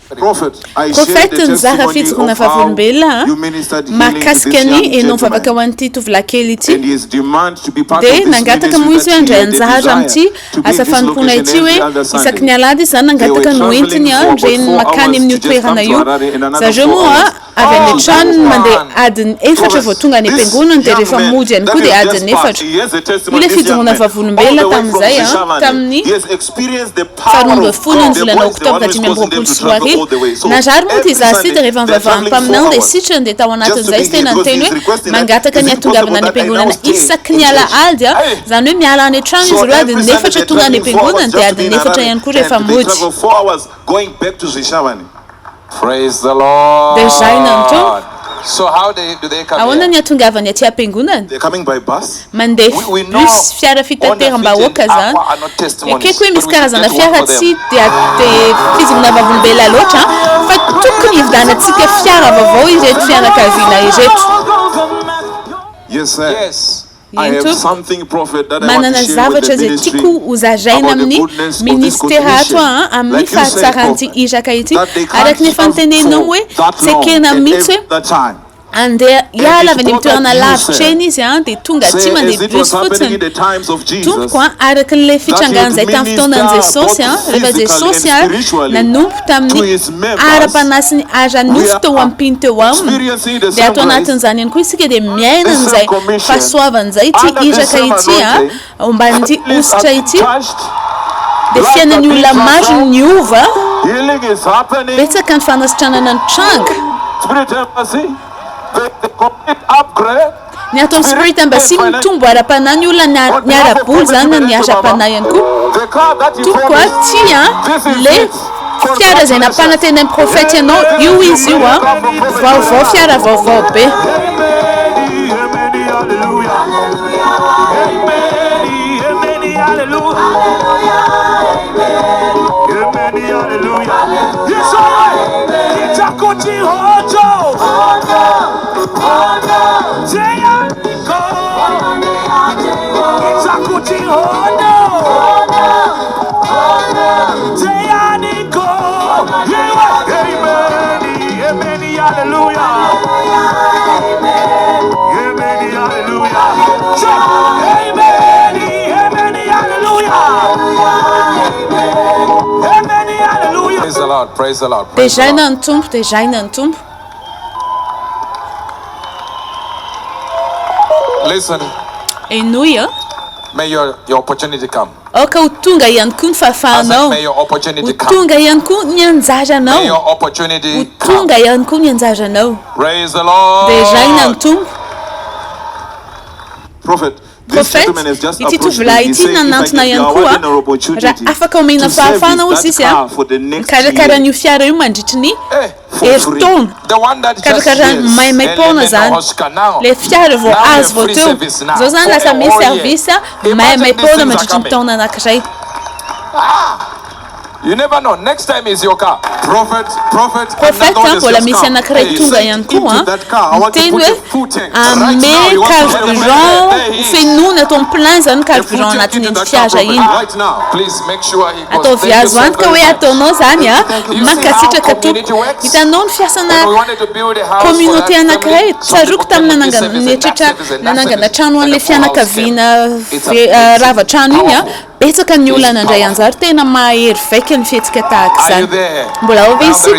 Profeta nizaha fitsirona vavolombelona mahakasika ny enovavaka ho an'ity tovolahy kely ity dia nangataka moa izy hoe andray anjara amin'ity asa fanompoana ity hoe isaky ny alady izy zany nangataka noentiny ndreny makany amin'io toerana io zareo moa avy any an-trano mandeha adiny efatra vao tonga any am-piangonana dia rehefa mody ihany koa dia adiny efatra io le fijoroana vavolombelona tamin'izay tamin'ny 12 volana oktobra 2024 najary moa ty zasy dia rehefa mivavaha mpaminany dia sitrany dia tao anatin'izay izy tena nyteny hoe mangataka ny atongavana any am-piangonana isaky ny alahady zany hoe miala any an-trano izy ireo adiny efatra tonga any am-piangonana dia adiny efatra ihany koa rehefa mody. Praise the Lord. So how do they come? Ahoana ny atongavany aty am-piangonana? They're coming by bus. Mandeha bus fiara fitateram-bahoaka zany. Ekeko hoe misy karazana fiara tsy dia fizorona vavolombelona loatra fa tokony hividanantsika fiara vaovao ireto fianakaviana ireto. Yes, sir. Yes. I have something, prophet, that I want manana to share with zavatra the zay ministry tiako hozaraina amin'ny ministera ato amin'ny fahatsaranty iraka ity araky ny efa nitenenao hoe tsekena mihitsy hoe andeha hiala avy any amin'ny toerana lavitra eny izy dia tonga tsy mandeha bus fotsiny tompoko araky n'ilay fitrangan'izay tamin'ny fotoanan'i jesosy rehefa jesosy nanompo tamin'ny ara-panasiny ara-nofo teo ampiny teo aminy dia ato anatin'izany ihany koa isika dia miaina n'izay fahasoavan'izay ty iraka ity omban'ity ositra ity dia fiainan'ny olona maro ny ova betsaka ny fanasitranana ny tranga ny ataon'ny spirit embassy mitombo ara-panahy ny olona ny ara-boly zany na ny ara-panahy ihany koa toko tia le fiara izay napana tena ny profety ianao io izy io vaovao fiara vaovao be. Praise the Lord. Déjà inany tompo. Listen. Enoy may your opportunity come. Oka utunga ihany koa ny fahafahanao. May your opportunity come. Utunga ihany koa ny anjaranao. May your opportunity come. Utunga ihany koa ny anjaranao. Praise the Lord. Déjà inany tompo. Prophet. Ity tovolahy ity nanantona ihany koa raha afaka omena fahafahana ozy izy mikarakara n'io fiara io mandritry ny herintaona karakara maimaimpona zany le fiara vao azo vao teo zao zany lasa misy service maimaimpona mandritry ny taona anankiray. You never know. Next time is your car. Prophet. Mbola misy anankiray tonga ihany koa miteny hoe ame carburant fenona atao plein zany carburant anatin'iny fiara iny atao viazo antoka hoe ataonao zany mankasitraka tompo hitanao ny fiasana communauté anankiray tsaroako tamin'ny nanangana trano an'le fianakaviana rava-trano iny betsaka ny olona nandray anjara tena mahery vaika ny fihetsika tahaka izany mbola ao ve isika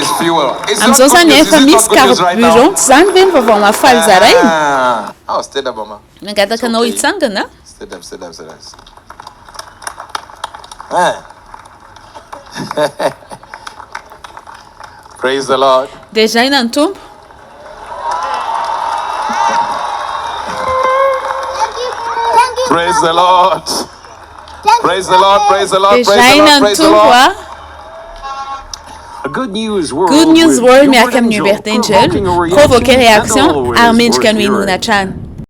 amin'izao zany efa misy carburant zany ve ny vaovao mahafaly zarainy nangataka anao hitsangana Praise the Lord. Déjà inany tompo. Praise the Lord. Praise the Lord, praise the Lord, praise the Lord, praise the Lord. Good news world Mpaminany Uebert Angel provoquer réaction armée de Canouin Nathan.